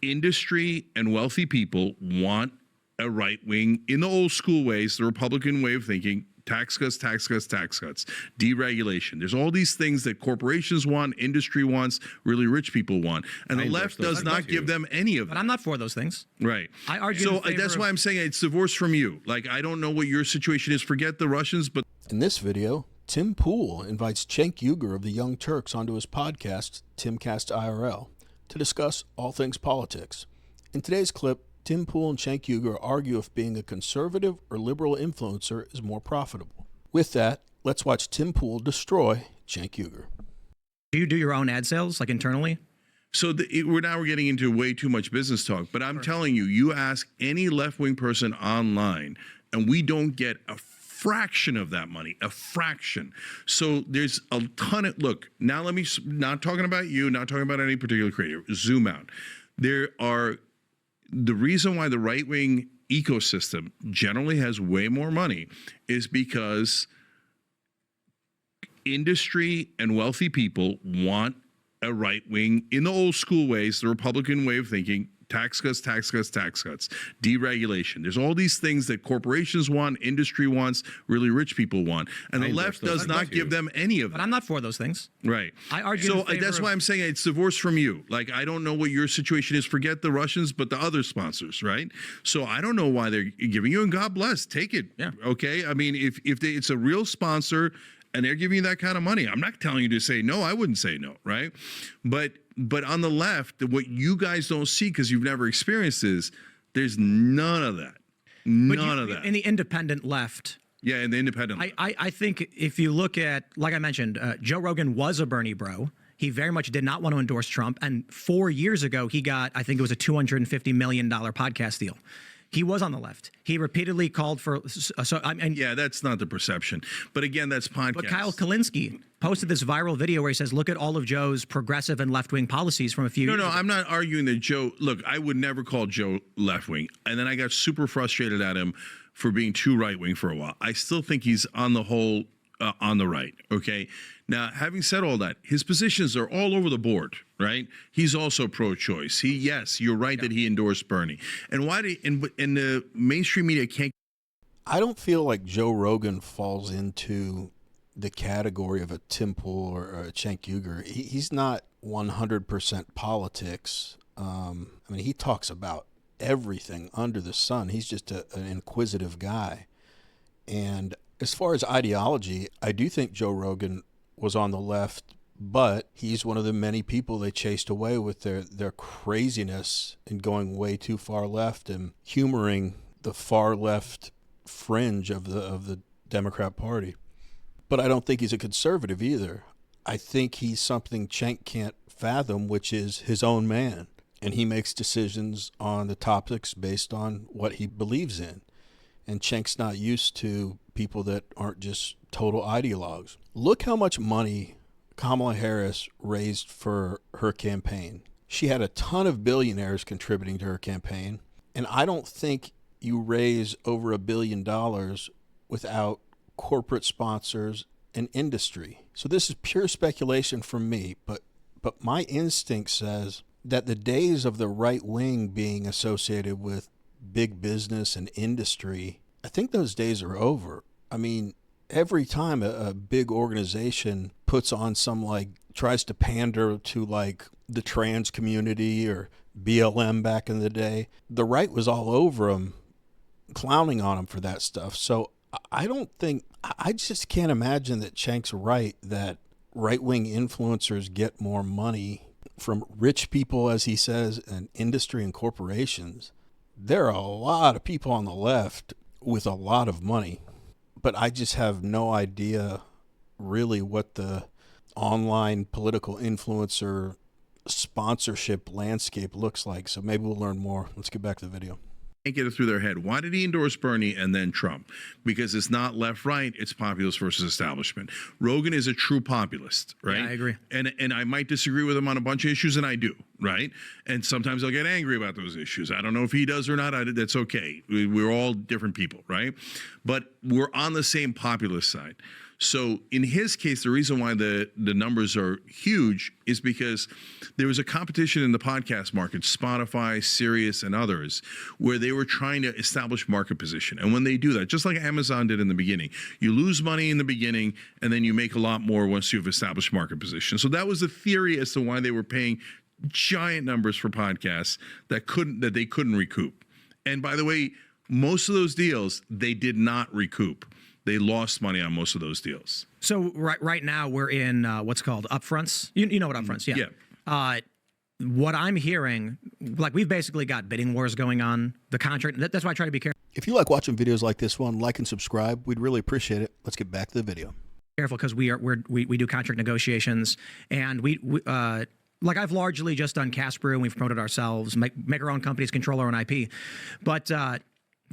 industry and wealthy people want a right wing in the old school ways, the Republican way of thinking. Tax cuts, tax cuts, tax cuts, deregulation. There's all these things that corporations want, industry wants, really rich people want. And the left does not give them any of them. But I'm not for those things. Right. I argue so that's why I'm saying it's divorced from you. Like, I don't know what your situation is. Forget the Russians, but... In this video, Tim Pool invites Cenk Uygur of the Young Turks onto his podcast, Timcast IRL, to discuss all things politics. In today's clip, Tim Pool and Cenk Uygur argue if being a conservative or liberal influencer is more profitable. With that, let's watch Tim Pool destroy Cenk Uygur. Do you do your own ad sales, like internally? So we're getting into way too much business talk, but I'm telling you, you ask any left-wing person online, and we don't get a fraction of that money, a fraction. So there's a ton of, look, now let me, not talking about you, not talking about any particular creator, zoom out. The reason why the right-wing ecosystem generally has way more money is because industry and wealthy people want a right wing in the old school ways, the Republican way of thinking. Tax cuts, tax cuts, tax cuts, deregulation. There's all these things that corporations want, industry wants, really rich people want. And the left does not give them any of them. But I'm not for those things. Right. I argue so that's why I'm saying it's divorced from you. Like, I don't know what your situation is. Forget the Russians, but the other sponsors, right? So I don't know why they're giving you, and God bless, take it. Yeah. Okay. I mean, if it's a real sponsor and they're giving you that kind of money, I'm not telling you to say no. I wouldn't say no, right? But on the left, what you guys don't see because you've never experienced is there's none of that. None of that. In the independent left. Yeah, in the independent left. I think if you look at, like I mentioned, Joe Rogan was a Bernie bro. He very much did not want to endorse Trump. And 4 years ago, he got, I think it was a $250 million podcast deal. He was on the left. He repeatedly called for. Yeah, that's not the perception. But again, that's podcast. But Kyle Kalinske posted this viral video where he says, "Look at all of Joe's progressive and left-wing policies from a few years ago." No, I'm not arguing that Joe. Look, I would never call Joe left-wing, and then I got super frustrated at him for being too right-wing for a while. I still think he's on the whole on the right. Okay. Now, having said all that, his positions are all over the board, right? He's also pro-choice. Yes, you're right that he endorsed Bernie. And why did and the mainstream media can't? I don't feel like Joe Rogan falls into the category of a Tim Pool or a Cenk Uygur. He's not 100% politics. I mean, he talks about everything under the sun. He's just an inquisitive guy. And as far as ideology, I do think Joe Rogan was on the left, but he's one of the many people they chased away with their craziness and going way too far left and humoring the far left fringe of the Democrat Party. But I don't think he's a conservative either. I think he's something Cenk can't fathom, which is his own man. And he makes decisions on the topics based on what he believes in. And Cenk's not used to people that aren't just total ideologues. Look how much money Kamala Harris raised for her campaign. She had a ton of billionaires contributing to her campaign. And I don't think you raise over $1 billion without corporate sponsors and industry. So this is pure speculation from me, but my instinct says that the days of the right wing being associated with big business and industry, I think those days are over. I mean, every time a big organization puts on tries to pander to like the trans community or BLM back in the day, the right was all over them, clowning on them for that stuff. So I just can't imagine that Cenk's right, that right-wing influencers get more money from rich people, as he says, and industry and corporations. There are a lot of people on the left with a lot of money, but I just have no idea really what the online political influencer sponsorship landscape looks like. So maybe we'll learn more. Let's get back to the video. Can't get it through their head. Why did he endorse Bernie and then Trump? Because it's not left-right, it's populist versus establishment. Rogan is a true populist, right? Yeah, I agree. And I might disagree with him on a bunch of issues, and I do, right? And sometimes I'll get angry about those issues. I don't know if he does or not. That's okay. We're all different people, right? But we're on the same populist side. So in his case, the reason why the numbers are huge is because there was a competition in the podcast market, Spotify, Sirius, and others, where they were trying to establish market position. And when they do that, just like Amazon did in the beginning, you lose money in the beginning, and then you make a lot more once you've established market position. So that was the theory as to why they were paying giant numbers for podcasts that they couldn't recoup. And by the way, most of those deals they did not recoup. They lost money on most of those deals. So right now we're in what's called upfronts. You know what upfronts? Yeah. What I'm hearing, like we've basically got bidding wars going on. The contract. That's why I try to be careful. If you like watching videos like this one, like and subscribe. We'd really appreciate it. Let's get back to the video. Careful because we do contract negotiations, and we like I've largely just done Cast Brew and we've promoted ourselves, make our own companies, control our own IP, but.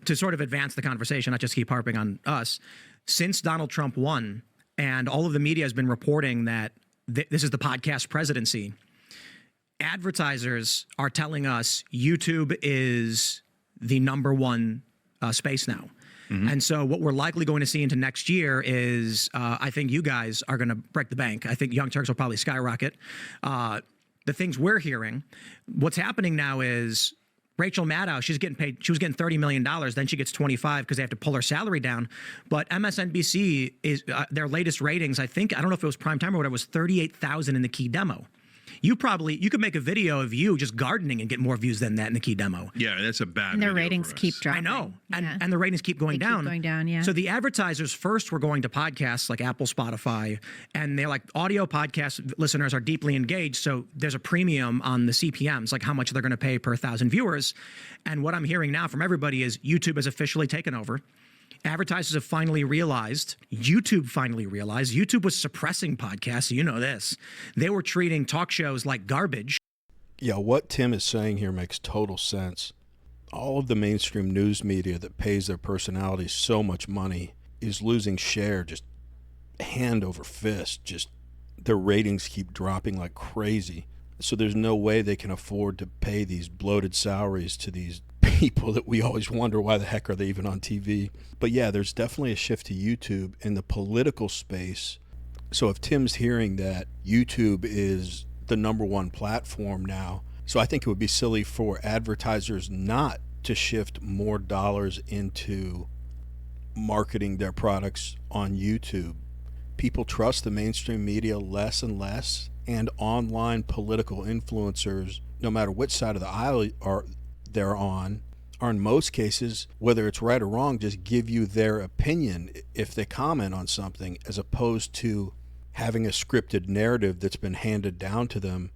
To sort of advance the conversation, not just keep harping on us, since Donald Trump won and all of the media has been reporting that this is the podcast presidency, advertisers are telling us YouTube is the #1 space now. Mm-hmm. And so what we're likely going to see into next year is I think you guys are going to break the bank. I think Young Turks will probably skyrocket. The things we're hearing, what's happening now is Rachel Maddow, she's getting paid. She was getting $30 million. Then she gets 25 because they have to pull her salary down. But MSNBC is their latest ratings. I don't know if it was prime time or whatever. It was 38,000 in the key demo. You could make a video of you just gardening and get more views than that in the key demo. Yeah, that's a bad. And their ratings keep dropping. I know, and the ratings keep going down. Keep going down, yeah. So the advertisers first were going to podcasts like Apple, Spotify, and they're like audio podcast listeners are deeply engaged. So there's a premium on the CPMs, like how much they're going to pay per 1,000 viewers. And what I'm hearing now from everybody is YouTube has officially taken over. Advertisers have finally realized, YouTube was suppressing podcasts. You know this. They were treating talk shows like garbage. Yeah, what Tim is saying here makes total sense. All of the mainstream news media that pays their personalities so much money is losing share just hand over fist. Just their ratings keep dropping like crazy. So there's no way they can afford to pay these bloated salaries to these people that we always wonder why the heck are they even on TV. But yeah, there's definitely a shift to YouTube in the political space. So if Tim's hearing that YouTube is the #1 platform now, so I think it would be silly for advertisers not to shift more dollars into marketing their products on YouTube. People trust the mainstream media less and less, and online political influencers, no matter which side of the aisle they're on, are in most cases, whether it's right or wrong, just give you their opinion if they comment on something, as opposed to having a scripted narrative that's been handed down to them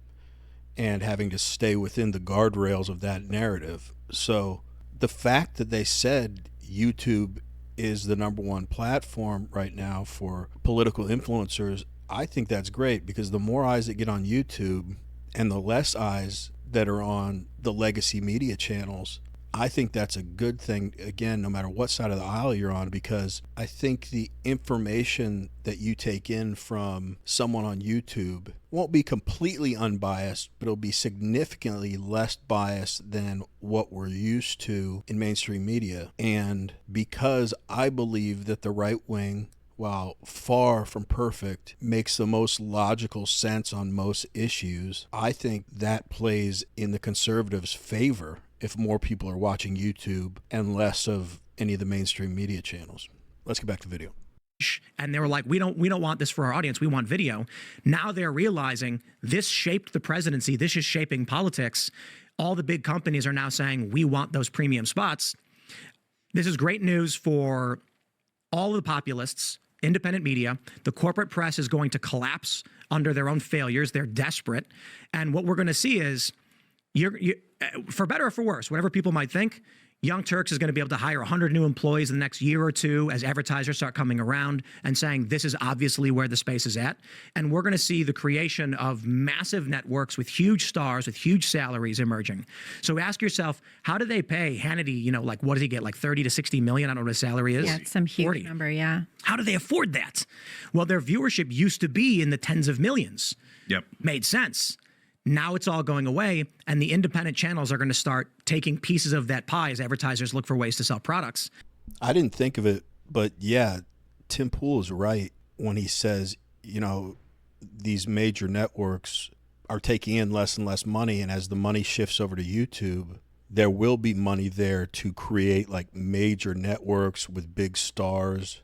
and having to stay within the guardrails of that narrative. So the fact that they said YouTube is the #1 platform right now for political influencers, I think that's great, because the more eyes that get on YouTube and the less eyes that are on the legacy media channels, I think that's a good thing, again, no matter what side of the aisle you're on, because I think the information that you take in from someone on YouTube won't be completely unbiased, but it'll be significantly less biased than what we're used to in mainstream media. And because I believe that the right wing, while far from perfect, makes the most logical sense on most issues, I think that plays in the conservatives' favor if more people are watching YouTube and less of any of the mainstream media channels. Let's get back to the video. And they were like, we don't want this for our audience. We want video. Now they're realizing this shaped the presidency. This is shaping politics. All the big companies are now saying, we want those premium spots. This is great news for all of the populists, independent media. The corporate press is going to collapse under their own failures. They're desperate. And what we're going to see is, for better or for worse, whatever people might think, Young Turks is going to be able to hire 100 new employees in the next year or two as advertisers start coming around and saying this is obviously where the space is at. And we're going to see the creation of massive networks with huge stars, with huge salaries emerging. So ask yourself, how do they pay Hannity, like what does he get, like 30 to 60 million? I don't know what his salary is. Yeah, it's some huge 40. number, yeah. How do they afford that? Well, their viewership used to be in the tens of millions. Yep. Made sense. Now it's all going away, and the independent channels are going to start taking pieces of that pie as advertisers look for ways to sell products. I didn't think of it, but yeah, Tim Pool is right. when he says, you know, these major networks are taking in less and less money, and as the money shifts over to YouTube, there will be money there to create like major networks with big stars,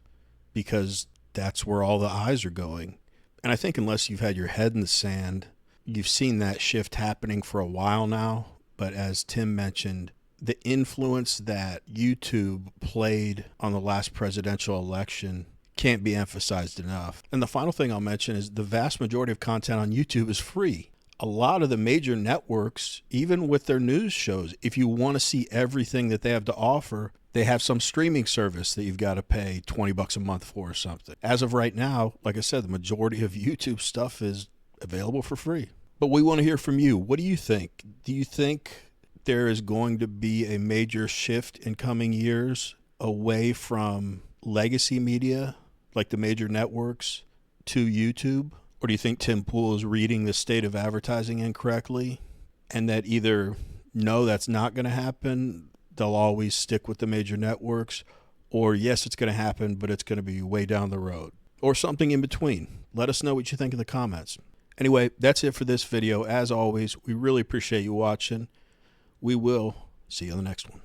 because that's where all the eyes are going. And I think unless you've had your head in the sand, you've seen that shift happening for a while now. But as Tim mentioned, the influence that YouTube played on the last presidential election can't be emphasized enough. And the final thing I'll mention is the vast majority of content on YouTube is free. A lot of the major networks, even with their news shows, if you want to see everything that they have to offer, they have some streaming service that you've got to pay $20 a month for or something. As of right now, like I said, the majority of YouTube stuff is available for free. But we want to hear from you. What do you think? Do you think there is going to be a major shift in coming years away from legacy media, like the major networks, to YouTube? Or do you think Tim Pool is reading the state of advertising incorrectly, and that either, no, that's not going to happen, they'll always stick with the major networks, or yes, it's going to happen, but it's going to be way down the road, or something in between? Let us know what you think in the comments. Anyway, that's it for this video. As always, we really appreciate you watching. We will see you on the next one.